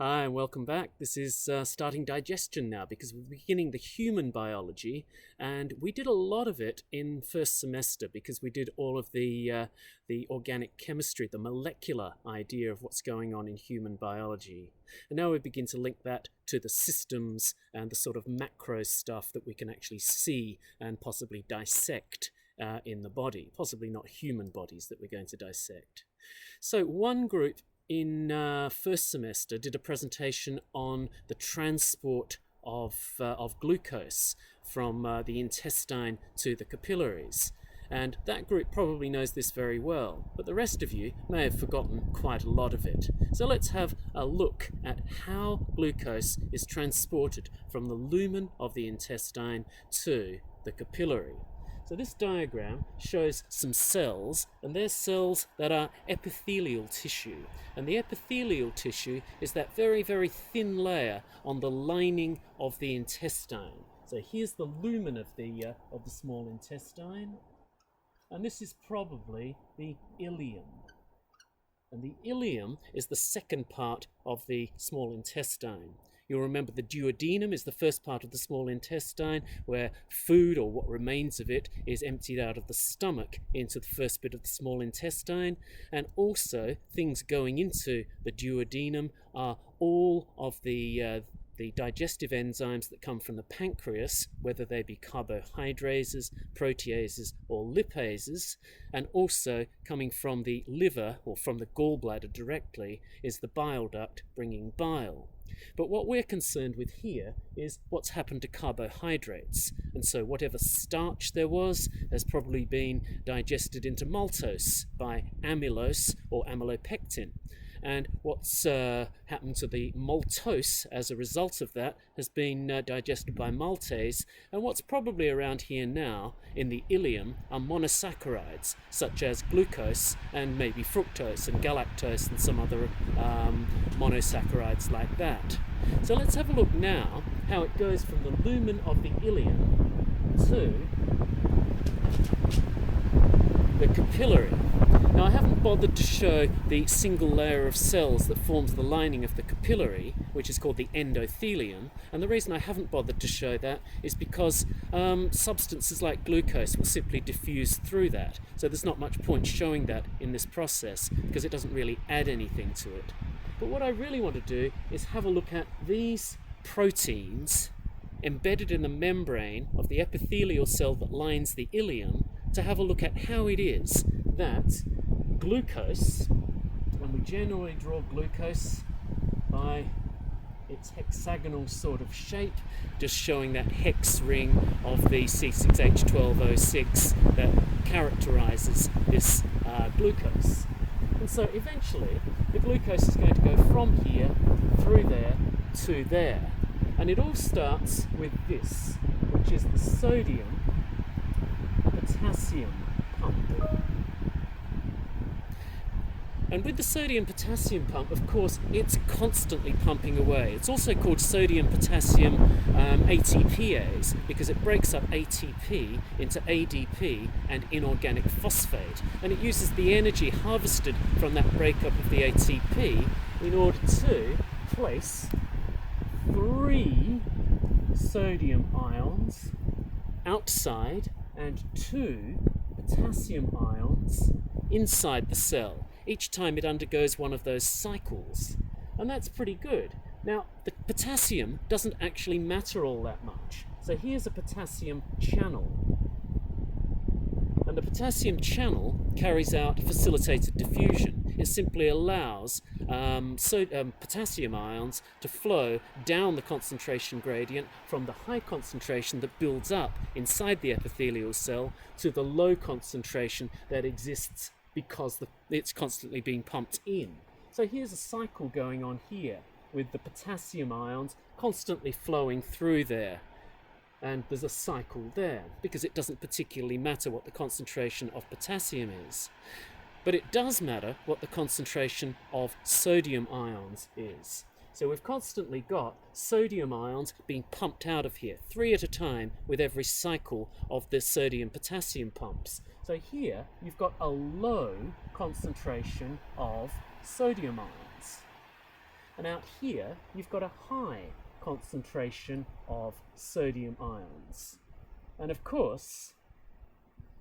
Hi, and welcome back. This is starting digestion now because we're beginning the human biology, and we did a lot of it in first semester because we did all of the organic chemistry, the molecular idea of what's going on in human biology. And now we begin to link that to the systems and the sort of macro stuff that we can actually see and possibly dissect in the body, possibly not human bodies that we're going to dissect. So one group in first semester did a presentation on the transport of glucose from the intestine to the capillaries. And that group probably knows this very well, but the rest of you may have forgotten quite a lot of it. So let's have a look at how glucose is transported from the lumen of the intestine to the capillary. So this diagram shows some cells, and they're cells that are epithelial tissue. And the epithelial tissue is that very, very thin layer on the lining of the intestine. So here's the lumen of the small intestine, and this is probably the ileum. And the ileum is the second part of the small intestine. You'll remember the duodenum is the first part of the small intestine, where food, or what remains of it, is emptied out of the stomach into the first bit of the small intestine. And also, things going into the duodenum are all of the digestive enzymes that come from the pancreas, whether they be carbohydrases, proteases, or lipases, and also coming from the liver or from the gallbladder directly is the bile duct bringing bile. But what we're concerned with here is what's happened to carbohydrates. And so whatever starch there was has probably been digested into maltose by amylose or amylopectin. And what's happened to the maltose as a result of that has been digested by maltase. And what's probably around here now in the ileum are monosaccharides, such as glucose and maybe fructose and galactose and some other monosaccharides like that. So let's have a look now how it goes from the lumen of the ileum to the capillary. Now I haven't bothered to show the single layer of cells that forms the lining of the capillary, which is called the endothelium, and the reason I haven't bothered to show that is because substances like glucose will simply diffuse through that, so there's not much point showing that in this process because it doesn't really add anything to it. But what I really want to do is have a look at these proteins embedded in the membrane of the epithelial cell that lines the ileum, to have a look at how it is that glucose, and we generally draw glucose by its hexagonal sort of shape, just showing that hex ring of the C6H12O6 that characterizes this glucose. And so eventually the glucose is going to go from here through there to there. And it all starts with this, which is the sodium potassium pump. And with the sodium potassium pump, of course, it's constantly pumping away. It's also called sodium potassium ATPase because it breaks up ATP into ADP and inorganic phosphate. And it uses the energy harvested from that breakup of the ATP in order to place 3 sodium ions outside and 2 potassium ions inside the cell each time it undergoes one of those cycles. And that's pretty good. Now, the potassium doesn't actually matter all that much. So here's a potassium channel. And the potassium channel carries out facilitated diffusion. It simply allows potassium ions to flow down the concentration gradient from the high concentration that builds up inside the epithelial cell to the low concentration that exists because it's constantly being pumped in. So here's a cycle going on here with the potassium ions constantly flowing through there. And there's a cycle there because it doesn't particularly matter what the concentration of potassium is. But it does matter what the concentration of sodium ions is. So we've constantly got sodium ions being pumped out of here, 3 at a time with every cycle of the sodium potassium pumps. So here you've got a low concentration of sodium ions. And out here, you've got a high concentration of sodium ions. And of course,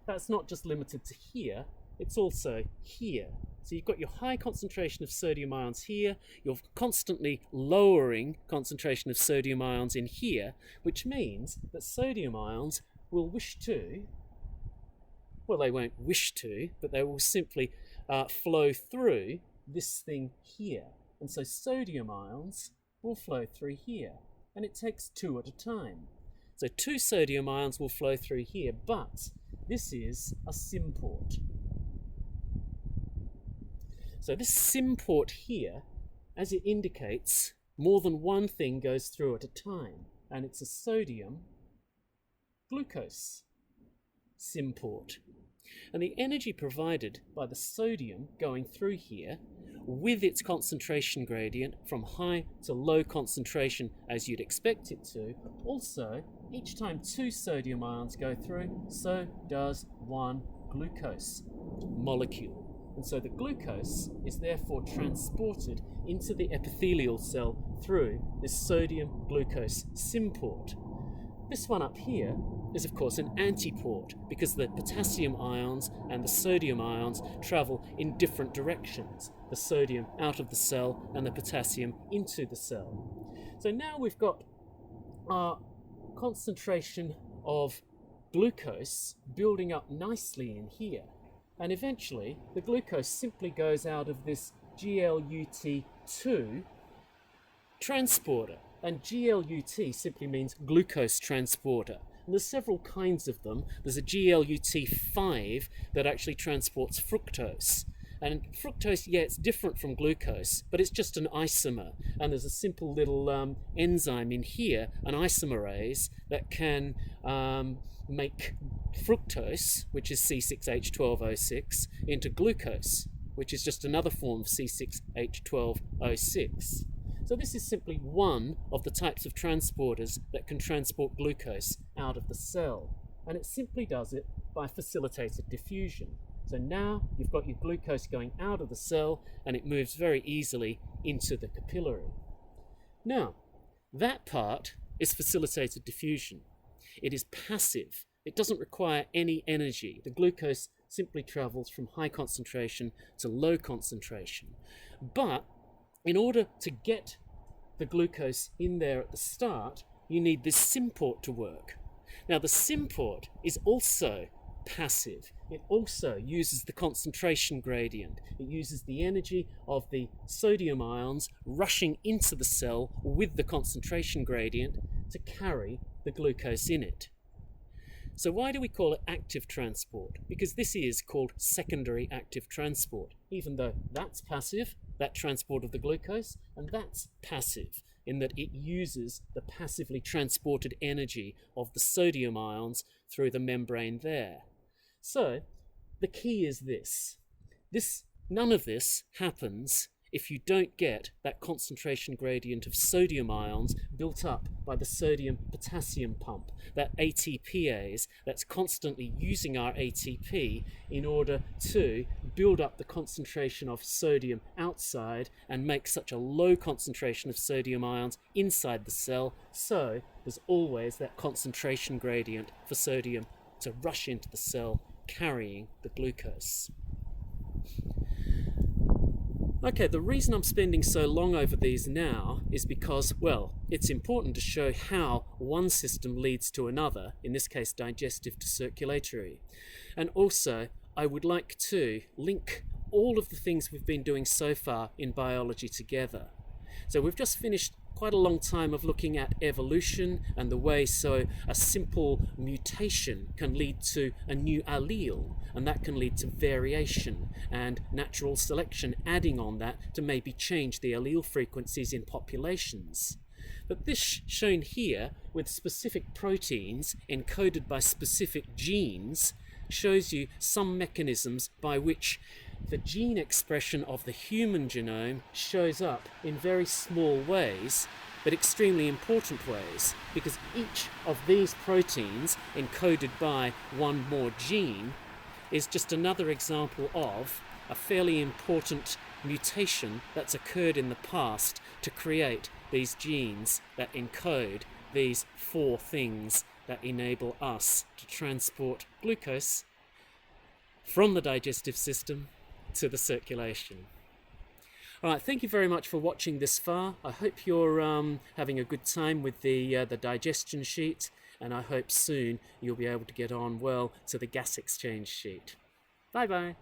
that's not just limited to here, it's also here. So you've got your high concentration of sodium ions here, you're constantly lowering concentration of sodium ions in here, which means that sodium ions will wish to, well, they won't wish to, but they will simply flow through this thing here. And so sodium ions will flow through here, and it takes 2 at a time. So 2 sodium ions will flow through here, but this is a symport. So this symport here, as it indicates, more than one thing goes through at a time, and it's a sodium glucose symport. And the energy provided by the sodium going through here, with its concentration gradient from high to low concentration as you'd expect it to, also each time 2 sodium ions go through, so does 1 glucose molecule. And so the glucose is therefore transported into the epithelial cell through this sodium glucose symport. This one up here is of course an antiport, because the potassium ions and the sodium ions travel in different directions. The sodium out of the cell and the potassium into the cell. So now we've got our concentration of glucose building up nicely in here. And eventually the glucose simply goes out of this GLUT2 transporter. And GLUT simply means glucose transporter. And there's several kinds of them. There's a GLUT5 that actually transports fructose. And fructose, yeah, it's different from glucose, but it's just an isomer. And there's a simple little enzyme in here, an isomerase, that can make fructose, which is C6H12O6, into glucose, which is just another form of C6H12O6. So this is simply one of the types of transporters that can transport glucose out of the cell. And it simply does it by facilitated diffusion. So now you've got your glucose going out of the cell, and it moves very easily into the capillary. Now, that part is facilitated diffusion. It is passive. It doesn't require any energy. The glucose simply travels from high concentration to low concentration. But in order to get the glucose in there at the start, you need this symport to work. Now, the symport is also passive. It also uses the concentration gradient. It uses the energy of the sodium ions rushing into the cell with the concentration gradient to carry the glucose in it. So why do we call it active transport? Because this is called secondary active transport, even though that's passive, that transport of the glucose, and that's passive in that it uses the passively transported energy of the sodium ions through the membrane there. So the key is this. None of this happens if you don't get that concentration gradient of sodium ions built up by the sodium-potassium pump, that ATPase that's constantly using our ATP in order to build up the concentration of sodium outside and make such a low concentration of sodium ions inside the cell, so there's always that concentration gradient for sodium to rush into the cell carrying the glucose. Okay, the reason I'm spending so long over these now is because, well, it's important to show how one system leads to another, in this case digestive to circulatory. And also, I would like to link all of the things we've been doing so far in biology together. So we've just finished quite a long time of looking at evolution and the way so a simple mutation can lead to a new allele, and that can lead to variation and natural selection adding on that to maybe change the allele frequencies in populations. But this shown here with specific proteins encoded by specific genes shows you some mechanisms by which the gene expression of the human genome shows up in very small ways, but extremely important ways, because each of these proteins encoded by one more gene is just another example of a fairly important mutation that's occurred in the past to create these genes that encode these 4 things that enable us to transport glucose from the digestive system to the circulation. All right, thank you very much for watching this far. I hope you're having a good time with the digestion sheet, and I hope soon you'll be able to get on well to the gas exchange sheet. Bye-bye.